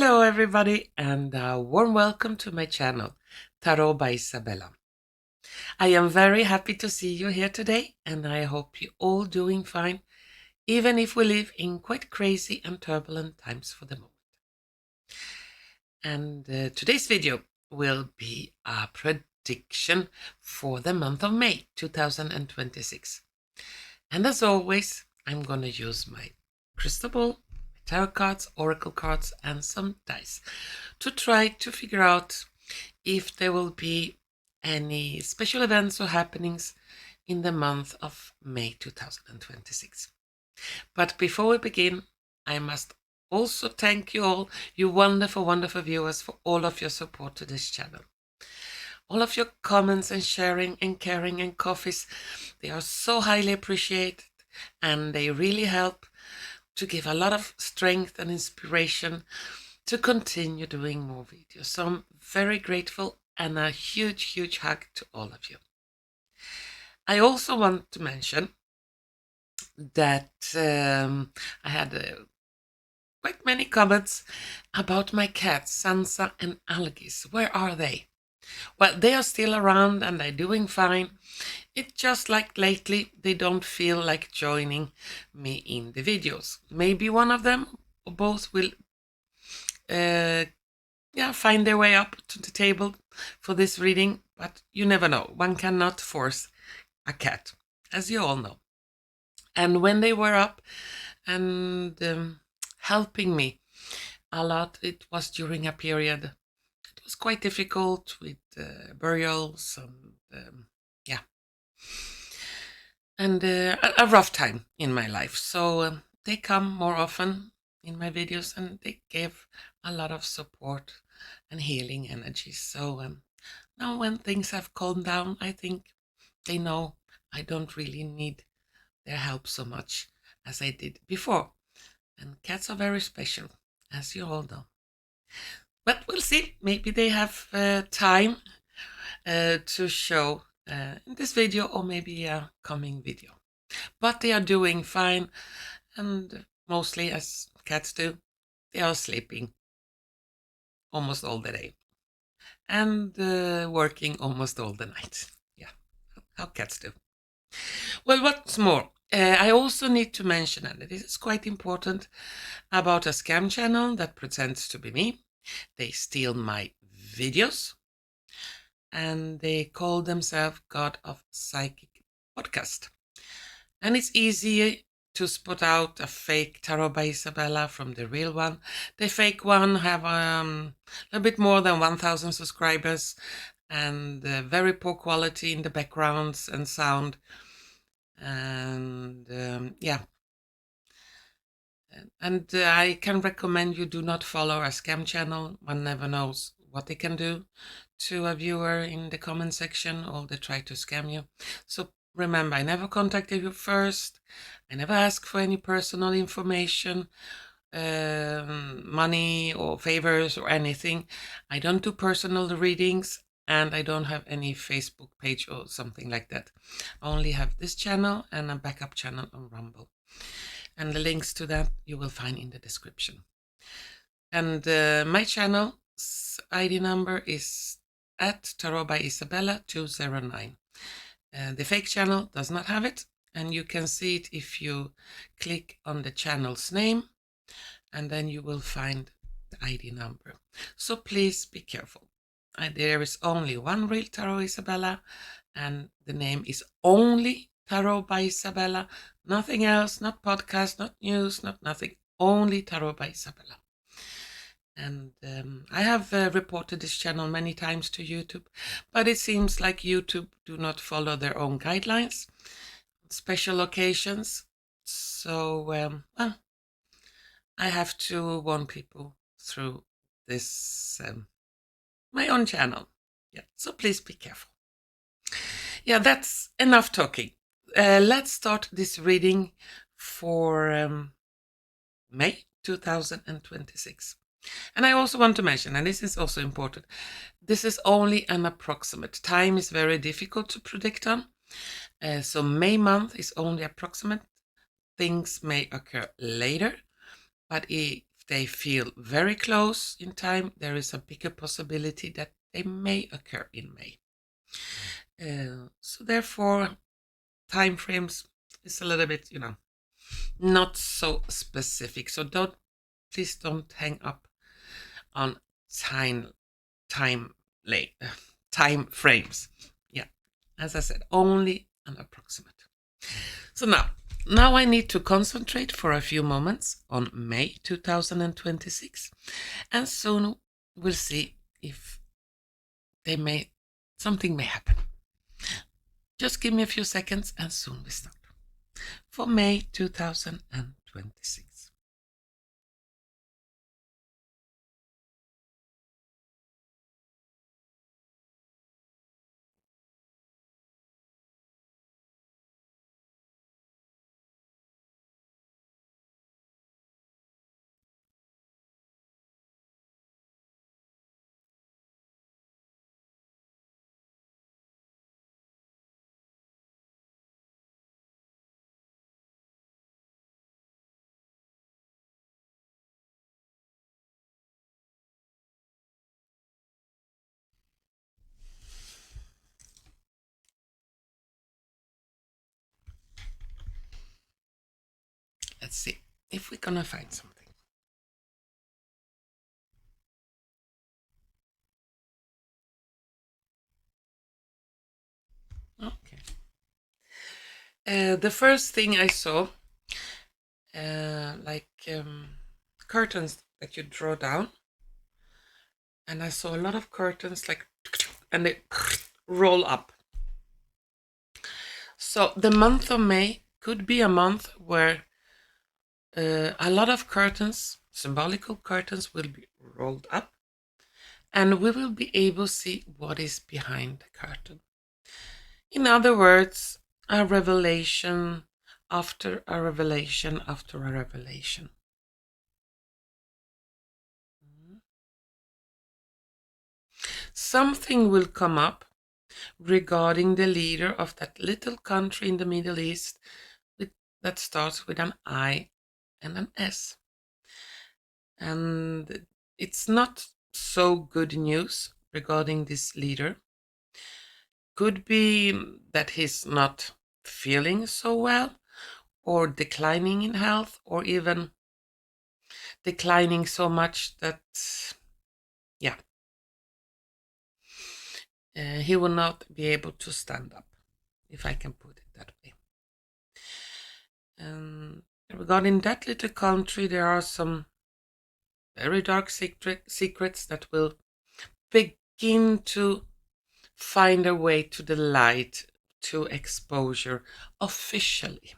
Hello everybody and a warm welcome to my channel, Tarot by Izabela. I am very happy to see you here today and I hope you're all doing fine, even if we live in quite crazy and turbulent times for the moment. And today's video will be a prediction for the month of May 2026. And as always, I'm going to use my crystal ball, tarot cards, oracle cards, and some dice to try to figure out if there will be any special events or happenings in the month of May 2026. But before we begin, I must also thank you all, you wonderful, wonderful viewers, for all of your support to this channel. All of your comments and sharing and caring and coffees, they are so highly appreciated and they really help to give a lot of strength and inspiration to continue doing more videos. So I'm very grateful and a huge, huge hug to all of you. I also want to mention that I had quite many comments about my cats, Sansa and Algis. Where are they? Well, they are still around and they're doing fine. It's just like lately they don't feel like joining me in the videos. Maybe one of them or both will find their way up to the table for this reading, but you never know. One cannot force a cat, as you all know. And when they were up and helping me a lot, it was during a period it was quite difficult with burials and a rough time in my life. So they come more often in my videos and they give a lot of support and healing energy. So now when things have calmed down, I think they know I don't really need their help so much as I did before. And cats are very special, as you all know. But we'll see. Maybe they have time to show in this video or maybe a coming video. But they are doing fine, and mostly, as cats do, they are sleeping almost all the day and working almost all the night. Yeah, how cats do. Well, what's more, I also need to mention, and this is quite important, about a scam channel that pretends to be me. They steal my videos and they call themselves God of Psychic Podcast. And it's easy to spot out a fake Tarot by Izabela from the real one. The fake one have a little bit more than 1,000 subscribers and very poor quality in the backgrounds and sound. And And I can recommend you do not follow a scam channel. One never knows what they can do to a viewer in the comment section, or they try to scam you. So remember, I never contacted you first. I never asked for any personal information, money or favors or anything. I don't do personal readings and I don't have any Facebook page or something like that. I only have this channel and a backup channel on Rumble. And the links to that you will find in the description. And my channel's ID number is at Tarot by Izabela 209. The fake channel does not have it, and you can see it if you click on the channel's name, and then you will find the ID number. So please be careful. There is only one real Tarot Izabela, and the name is only Tarot by Izabela, nothing else, not podcast, not news, not nothing, only Tarot by Izabela. And I have reported this channel many times to YouTube, but it seems like YouTube do not follow their own guidelines, special occasions. So I have to warn people through this, my own channel. Yeah, so please be careful. Yeah, that's enough talking. Let's start this reading for May 2026. And I also want to mention, and this is also important, this is only an approximate. Time is very difficult to predict on. So May month is only approximate. Things may occur later, but if they feel very close in time, there is a bigger possibility that they may occur in May. So therefore, time frames is a little bit, not so specific. So please don't hang up on time frames. Yeah, as I said, only an approximate. So now I need to concentrate for a few moments on May 2026, and soon we'll see if something may happen. Just give me a few seconds and soon we start. For May 2026. Let's see if we're gonna find something. Okay. The first thing I saw, curtains that you draw down, and I saw a lot of curtains and they roll up. So the month of May could be a month where a lot of curtains, symbolical curtains, will be rolled up, and we will be able to see what is behind the curtain. In other words, a revelation after a revelation after a revelation. Something will come up regarding the leader of that little country in the Middle East that starts with an I and an S. And it's not so good news regarding this leader. Could be that he's not feeling so well, or declining in health, or even declining so much that, he will not be able to stand up, if I can put it that way. Regarding that little country, there are some very dark secrets that will begin to find a way to the light, to exposure officially.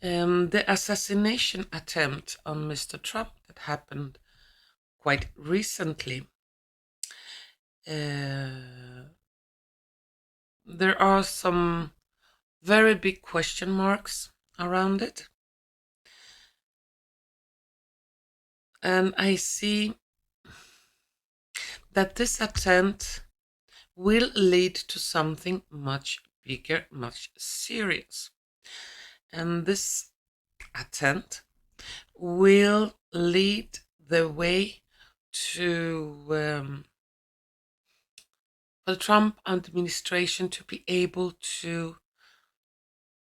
The assassination attempt on Mr. Trump that happened quite recently, there are some very big question marks around it. And I see that this attempt will lead to something much bigger, much serious. And this attempt will lead the way to for the Trump administration to be able to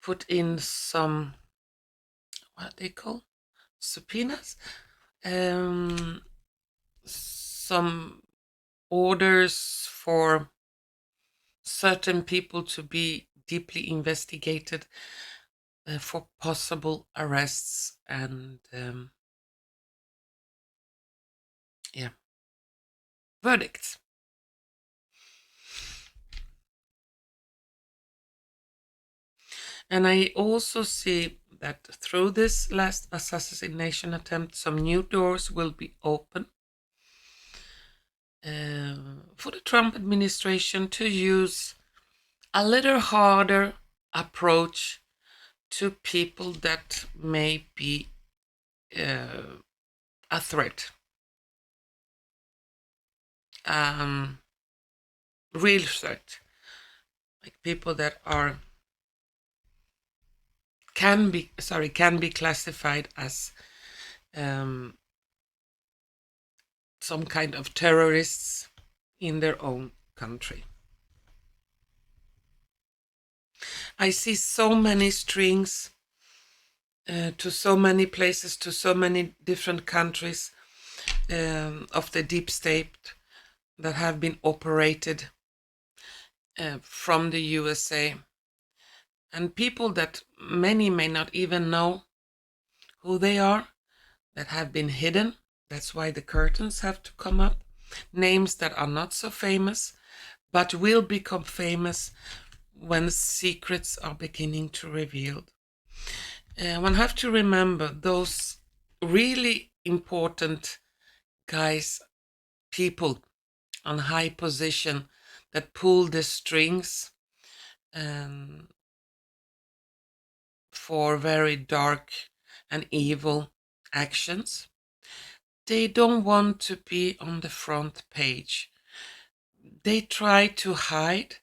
put in some, what they call, subpoenas, some orders for certain people to be deeply investigated for possible arrests and verdicts. And I also see that through this last assassination attempt, some new doors will be open for the Trump administration to use a little harder approach to people that may be a threat. real threat, like people that are can be classified as some kind of terrorists in their own country. I see so many strings to so many places, to so many different countries of the deep state that have been operated from the USA. And people that many may not even know who they are, that have been hidden. That's why the curtains have to come up. Names that are not so famous, but will become famous when secrets are beginning to reveal. One have to remember those really important guys, people on high position that pull the strings for very dark and evil actions. They don't want to be on the front page. They try to hide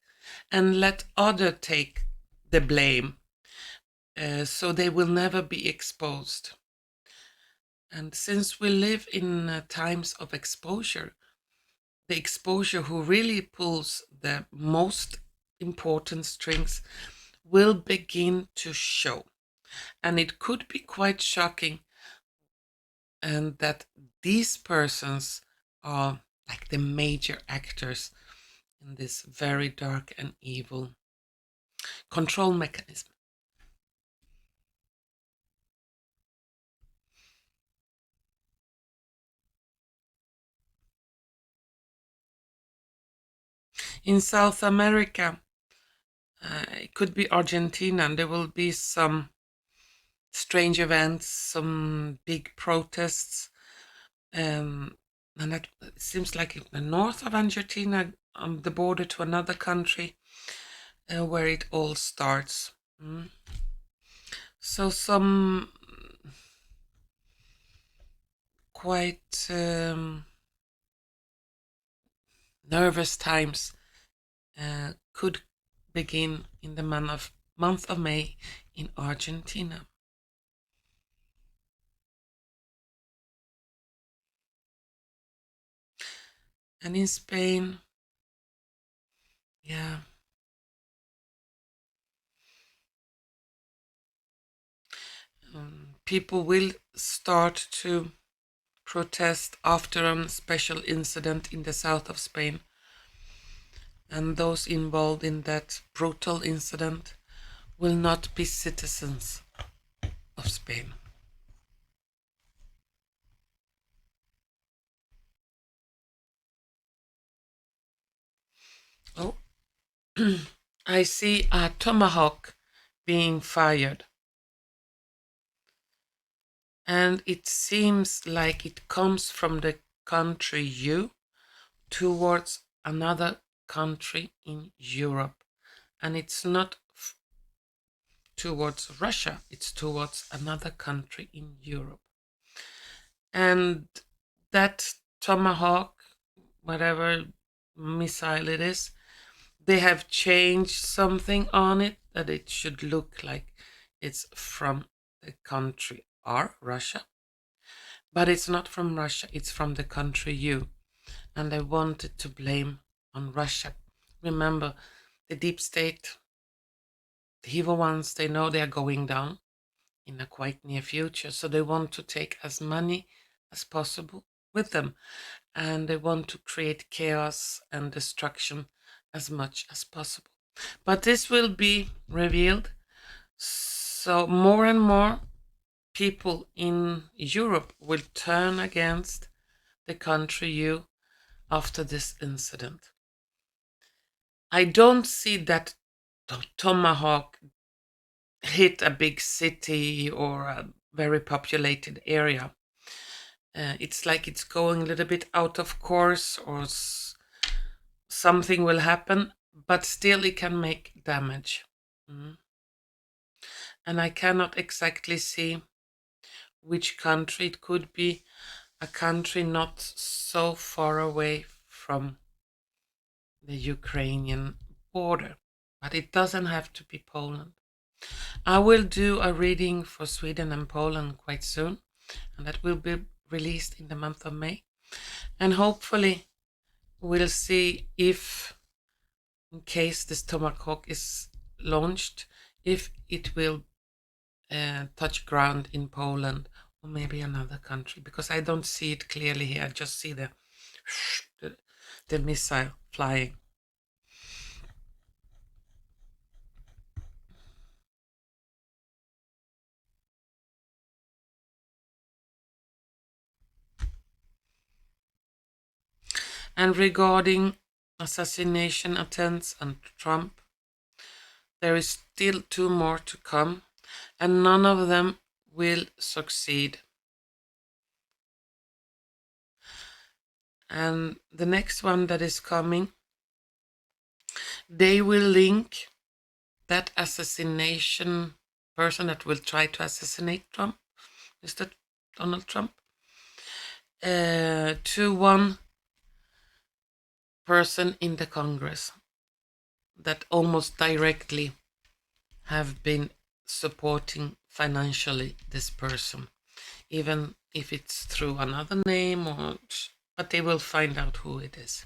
and let others take the blame, so they will never be exposed. And since we live in times of exposure, the exposure who really pulls the most important strings will begin to show. And it could be quite shocking, and that these persons are like the major actors in this very dark and evil control mechanism. In South America, it could be Argentina, and there will be some strange events, some big protests, and that seems like in the north of Argentina, on the border to another country, where it all starts. So some quite nervous times could begin in the month of May in Argentina. And in Spain, yeah, people will start to protest after a special incident in the south of Spain. And those involved in that brutal incident will not be citizens of Spain. Oh, I see a tomahawk being fired. And it seems like it comes from the country U towards another country in Europe. And it's not towards Russia, it's towards another country in Europe. And that tomahawk, whatever missile it is, they have changed something on it that it should look like it's from the country R, Russia. But it's not from Russia, it's from the country U. And I wanted to blame on Russia. Remember, the deep state, the evil ones, they know they are going down in a quite near future. So they want to take as many as possible with them. And they want to create chaos and destruction as much as possible. But this will be revealed. So more and more people in Europe will turn against the country U after this incident. I don't see that tomahawk hit a big city or a very populated area. It's like it's going a little bit out of course, or something will happen, but still it can make damage. And I cannot exactly see which country. It could be a country not so far away from the Ukrainian border, but it doesn't have to be Poland. I will do a reading for Sweden and Poland quite soon, and that will be released in the month of May. And hopefully we'll see if, in case this Tomahawk is launched, if it will touch ground in Poland or maybe another country, because I don't see it clearly here. I just see the missile flying. And regarding assassination attempts on Trump, there is still 2 more to come, and none of them will succeed. And the next one that is coming, they will link that assassination person that will try to assassinate Trump, Mr. Donald Trump, to one person in the Congress that almost directly have been supporting financially this person, even if it's through another name, but they will find out who it is.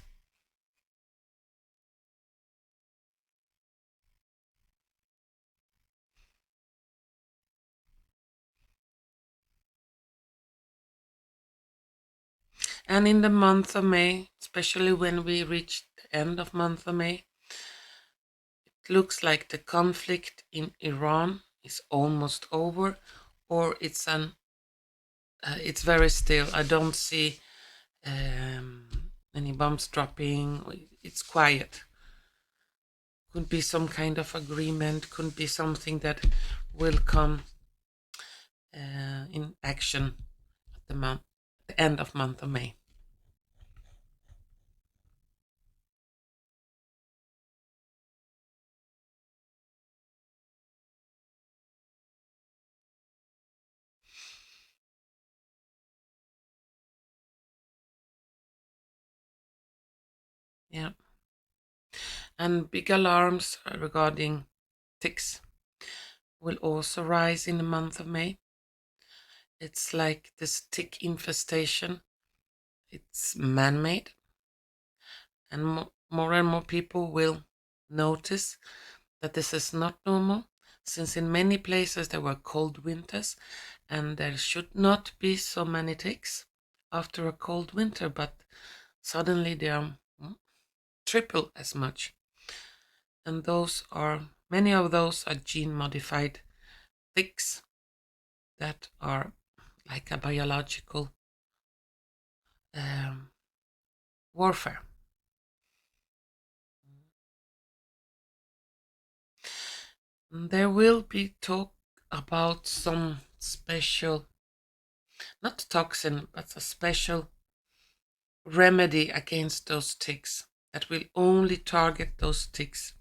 And in the month of May, especially when we reach the end of month of May, it looks like the conflict in Iran is almost over, or it's very still. I don't see any bombs dropping. It's quiet. Could be some kind of agreement. Could be something that will come in action at the end of month of May. Yeah. And big alarms regarding ticks will also rise in the month of May. It's like this tick infestation. It's man-made, and more and more people will notice that this is not normal, since in many places there were cold winters and there should not be so many ticks after a cold winter, but suddenly there are triple as much. And many of those are gene modified ticks that are like a biological warfare. There will be talk about some special, not toxin, but a special remedy against those ticks that will only target those ticks.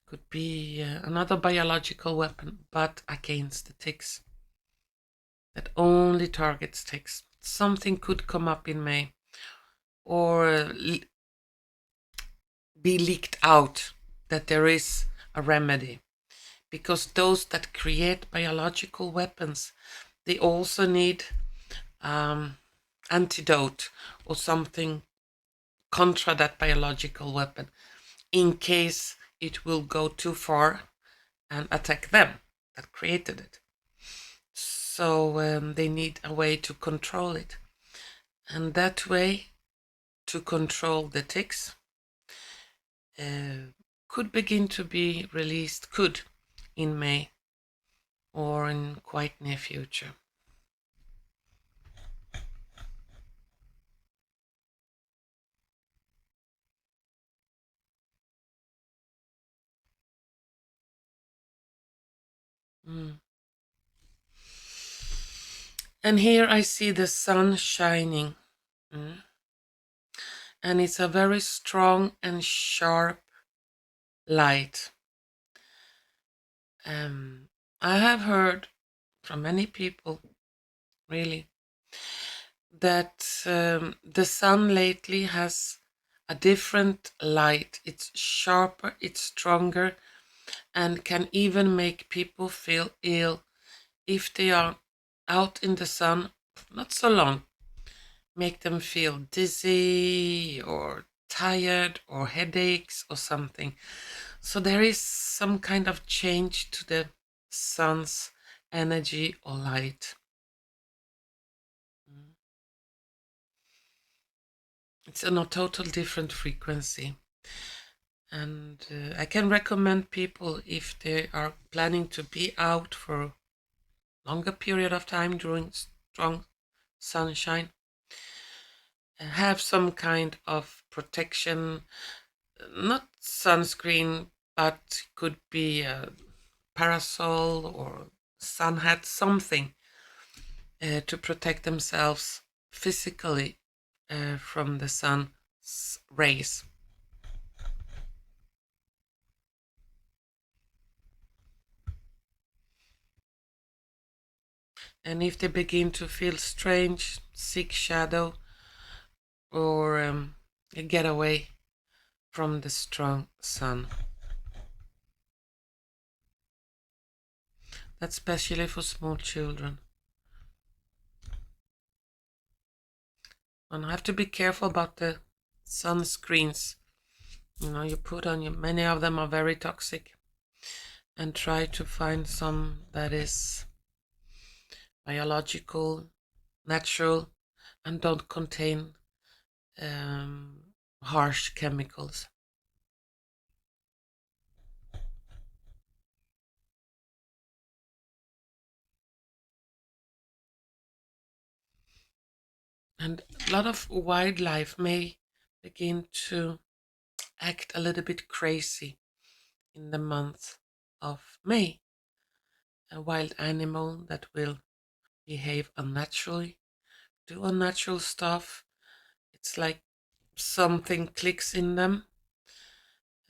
Could be another biological weapon, but against the ticks. That only targets ticks. Something could come up in May, or be leaked out that there is a remedy. Because those that create biological weapons, they also need antidote or something contra that biological weapon, in case it will go too far and attack them that created it. So they need a way to control it. And that way to control the ticks could begin to be released, in May or in quite near future. And here I see the sun shining. And it's a very strong and sharp light. I have heard from many people, really, that the sun lately has a different light. It's sharper, it's stronger, and can even make people feel ill if they are out in the sun not so long. Make them feel dizzy or tired or headaches or something. So there is some kind of change to the sun's energy or light. It's on a total different frequency. And I can recommend people, if they are planning to be out for a longer period of time during strong sunshine, have some kind of protection, not sunscreen, but could be a parasol or sun hat, something to protect themselves physically from the sun's rays. And if they begin to feel strange, sick shadow, or get away from the strong sun. That's especially for small children. And I have to be careful about the sunscreens. You put on you. Many of them are very toxic. And try to find some that is biological, natural, and don't contain harsh chemicals. And a lot of wildlife may begin to act a little bit crazy in the month of May. A wild animal that will behave unnaturally, do unnatural stuff. It's like something clicks in them.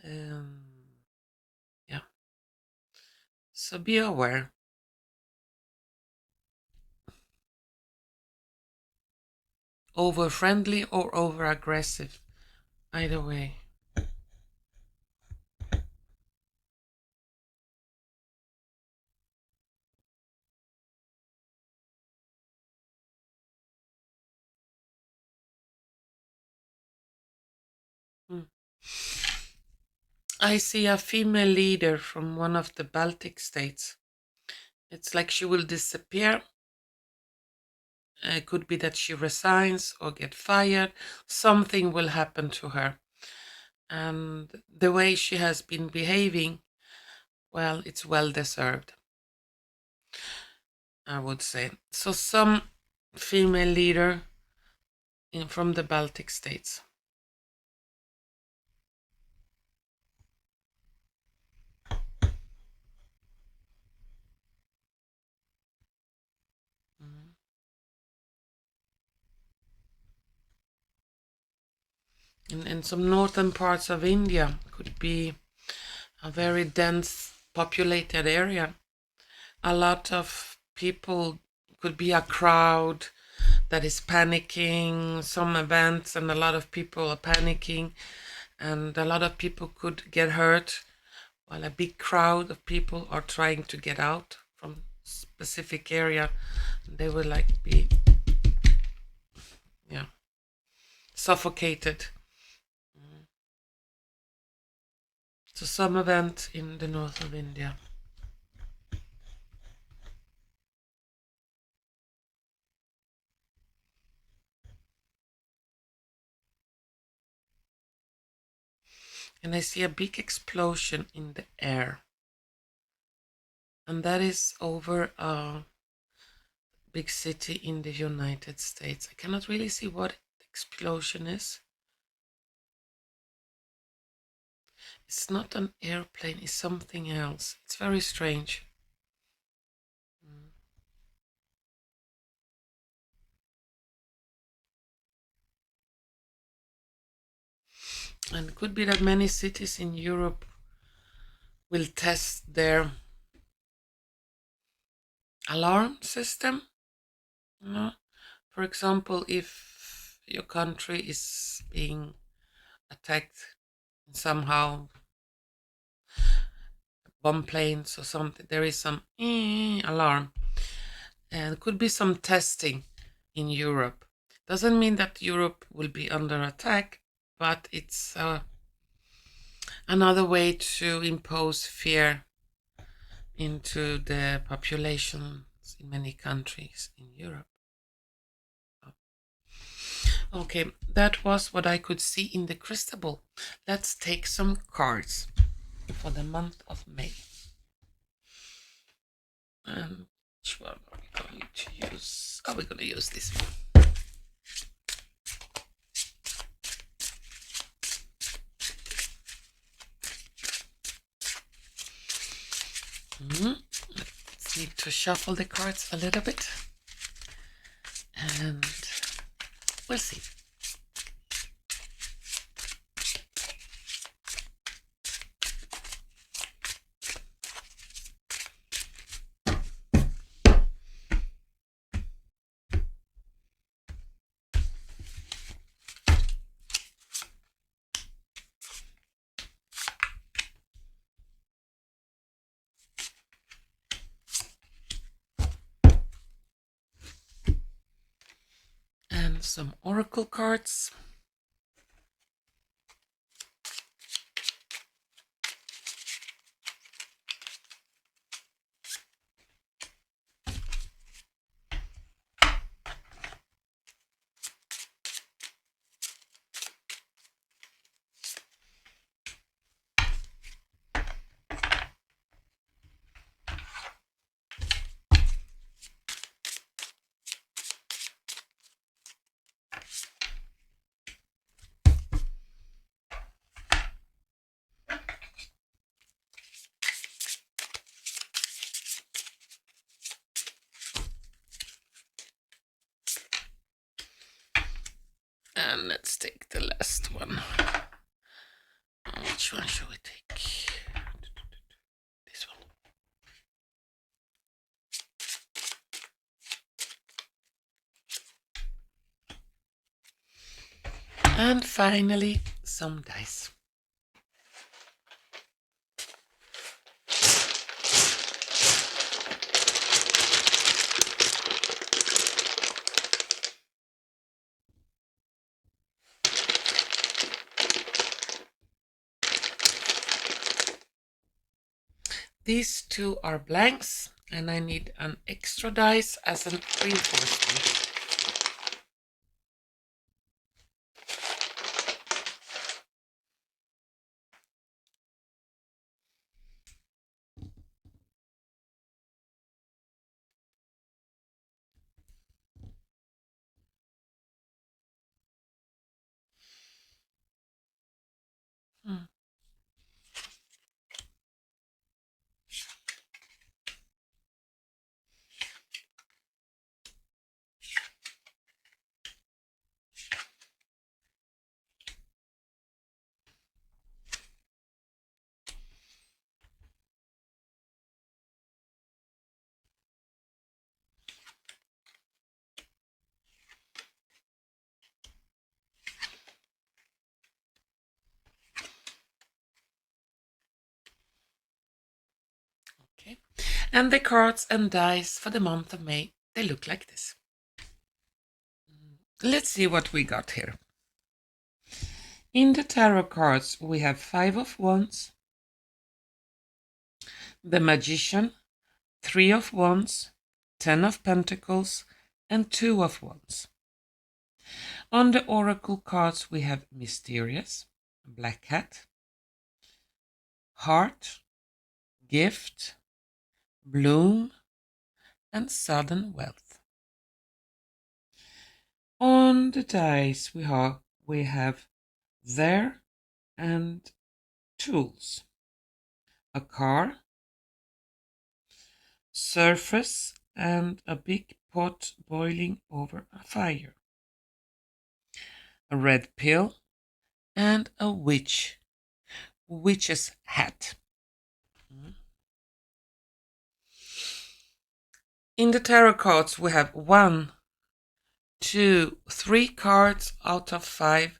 Um, yeah. So be aware. Over friendly or over aggressive. Either way. Hmm. I see a female leader from one of the Baltic states. It's like she will disappear. It could be that she resigns or get fired. Something will happen to her. And the way she has been behaving, well, it's well deserved, I would say. So some female leader from the Baltic states. Mhm. In some northern parts of India, could be a very dense populated area. A lot of people, could be a crowd that is panicking, some events, and a lot of people are panicking, and a lot of people could get hurt while a big crowd of people are trying to get out from specific area. They will like be, yeah, suffocated. So some event in the north of India. And I see a big explosion in the air. And that is over a big city in the United States. I cannot really see what the explosion is. It's not an airplane, it's something else. It's very strange. Mm. And it could be that many cities in Europe will test their alarm system, you know, For example, if your country is being attacked somehow, bomb planes or something, there is some alarm, and it could be some testing in Europe. Doesn't mean that Europe will be under attack, but it's another way to impose fear into the populations in many countries in Europe. Okay, that was what I could see in the crystal ball. Let's take some cards for the month of May. And which one are we going to use? Oh, we're going to use this one. Let's need to shuffle the cards a little bit. And we'll see. And some oracle cards. And let's take the last one. Which one should we take? This one. And finally, some dice. These two are blanks, and I need an extra dice as an reinforcement. Okay, and the cards and dice for the month of May, they look like this. Let's see what we got here. In the tarot cards, we have 5 of Wands, the Magician, 3 of Wands, 10 of Pentacles, and 2 of Wands. On the Oracle cards, we have Mysterious, Black Cat, Heart, Gift, Bloom, and Sudden Wealth. On the dice, we have There and Tools, a car, Surface, and a big pot boiling over a fire, a red pill, and a witch's hat. In the tarot cards, we have 1, to 3 cards out of 5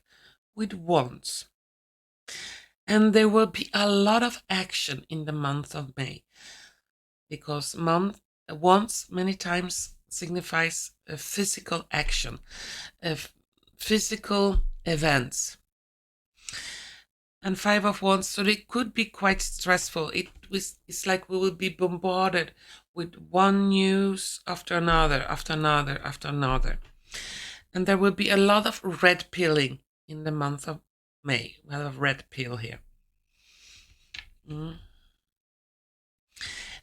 with wands. And there will be a lot of action in the month of May, because wands many times signifies a physical action, physical events. And 5 of wands, so it could be quite stressful. It's like we will be bombarded with one news after another, after another, after another. And there will be a lot of red pilling in the month of May. We have a red pill here.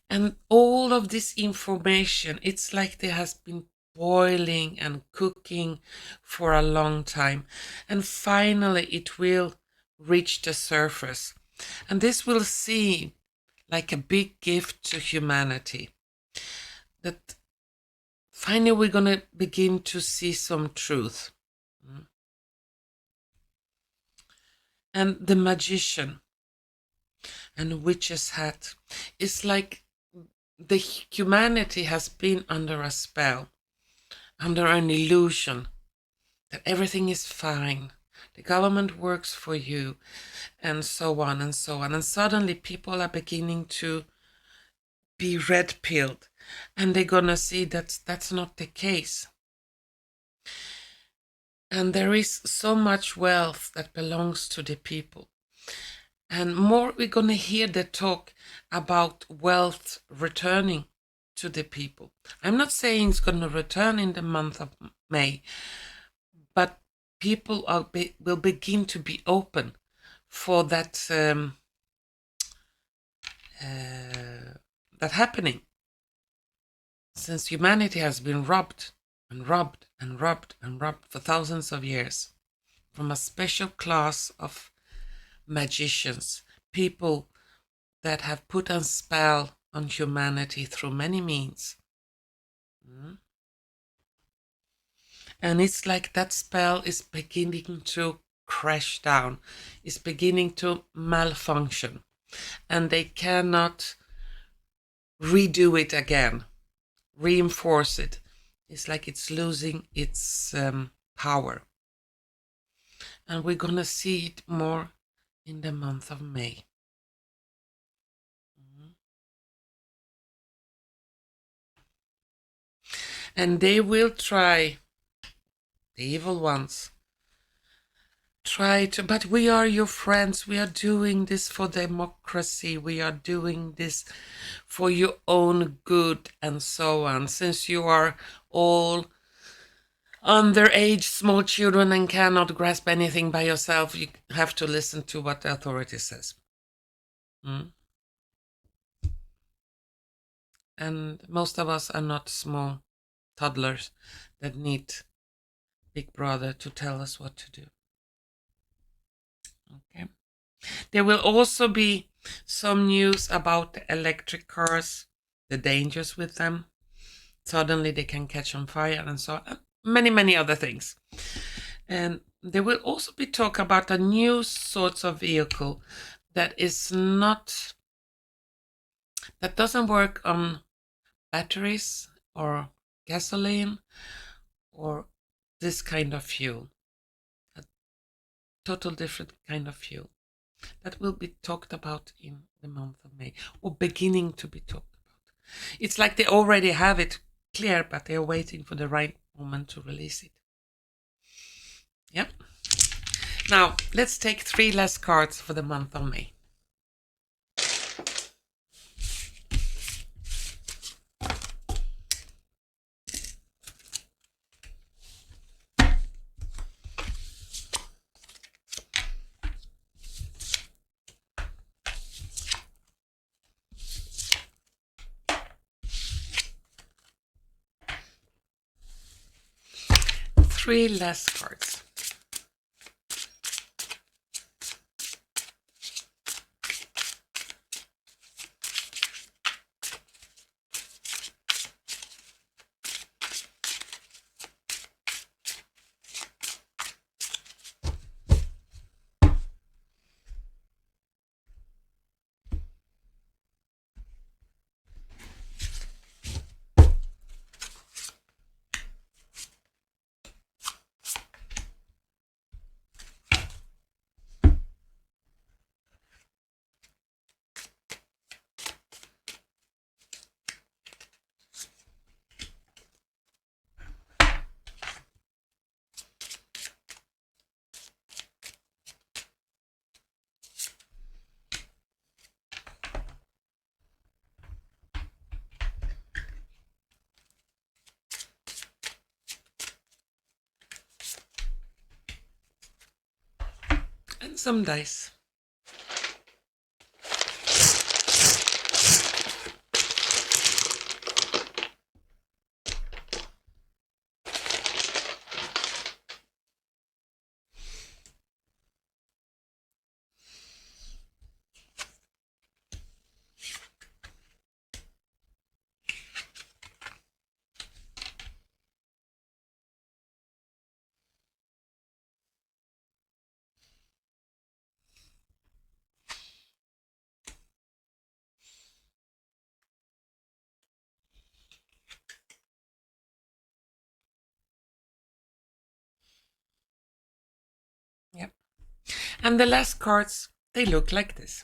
And all of this information, it's like there has been boiling and cooking for a long time. And finally it will reach the surface. And this will seem like a big gift to humanity. That finally we're going to begin to see some truth. And the magician and witch's hat is like the humanity has been under a spell, under an illusion that everything is fine, the government works for you, and so on and so on. And suddenly people are beginning to be red-pilled, and they're gonna see that that's not the case. And there is so much wealth that belongs to the people. And more we're gonna hear the talk about wealth returning to the people. I'm not saying it's gonna return in the month of May, but people will begin to be open for that that happening, since humanity has been robbed and robbed and robbed and robbed for thousands of years from a special class of magicians, people that have put a spell on humanity through many means. And it's like that spell is beginning to crash down, is beginning to malfunction, and they cannot redo it again, reinforce it. It's like it's losing its power. And we're gonna see it more in the month of May. And they will try, the evil ones, try to, but we are your friends, we are doing this for democracy, we are doing this for your own good, and so on. Since you are all underage small children and cannot grasp anything by yourself, you have to listen to what the authority says. And most of us are not small toddlers that need Big Brother to tell us what to do. Okay. There will also be some news about the electric cars, the dangers with them. Suddenly they can catch on fire and so on. Many, many other things. And there will also be talk about a new sort of vehicle that is not, that doesn't work on batteries or gasoline or this kind of fuel. A total different kind of fuel that will be talked about in the month of May, or beginning to be talked about. It's like they already have it clear, but they're waiting for the right moment to release it. Yep. Now, let's take 3 last cards for the month of May. Three last cards. and some dice. Yep. And the last cards, they look like this.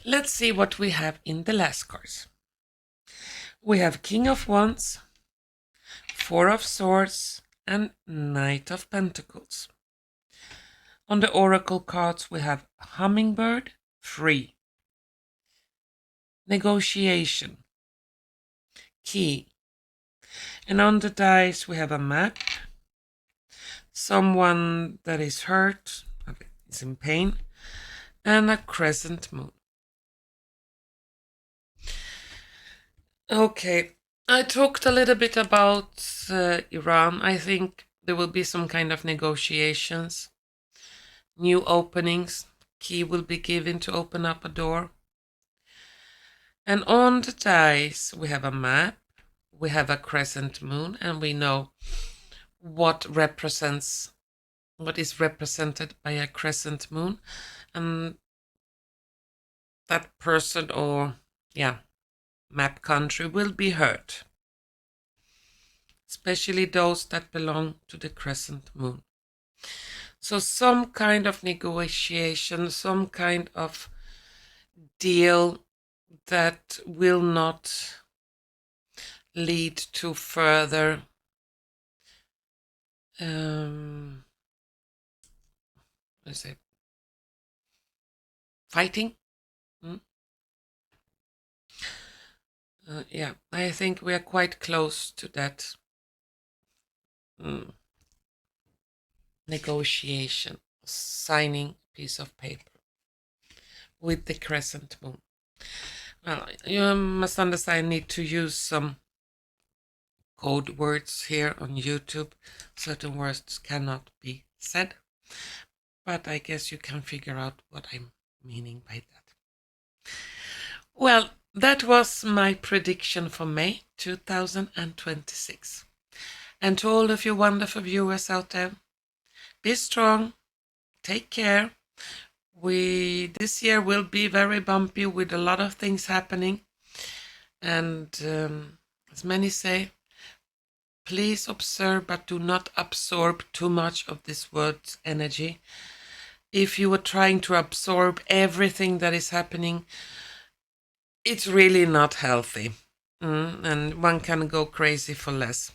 Let's see what we have in the last cards. We have King of Wands, Four of Swords, and Knight of Pentacles. On the Oracle cards, we have Hummingbird, Free, Negotiation, Key. And on the dice, we have a map, someone that is hurt, is in pain, and a crescent moon. Okay, I talked a little bit about Iran. I think there will be some kind of negotiations, new openings. Key will be given to open up a door. And on the dice, we have a map, we have a crescent moon, and we know what is represented by a crescent moon. And that person or, map country will be hurt. Especially those that belong to the crescent moon. So some kind of negotiation, some kind of deal that will not lead to further fighting. I think we are quite close to that negotiation, signing a piece of paper with the crescent moon. Well, you must understand I need to use some code words here on YouTube. Certain words cannot be said, but I guess you can figure out what I'm meaning by that. Well, that was my prediction for May 2026. And to all of you wonderful viewers out there, be strong, take care. This year will be very bumpy with a lot of things happening. And as many say, please observe but do not absorb too much of this world's energy. If you are trying to absorb everything that is happening, it's really not healthy. And one can go crazy for less.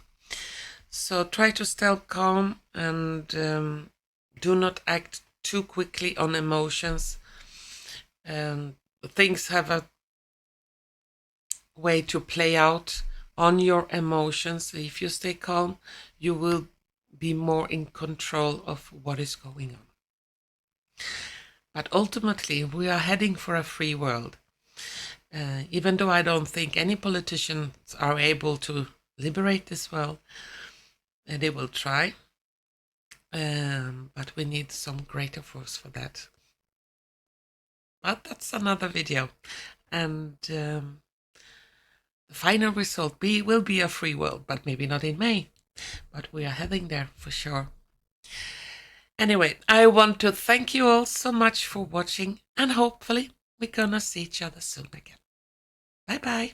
So try to stay calm and do not act too quickly on emotions. Things have a way to play out on your emotions. If you stay calm, you will be more in control of what is going on. But ultimately, we are heading for a free world. Even though I don't think any politicians are able to liberate this world, they will try. But we need some greater force for that. But that's another video. And the final result will be a free world, but maybe not in May. But we are heading there for sure. Anyway, I want to thank you all so much for watching, and hopefully we're gonna see each other soon again. Bye bye.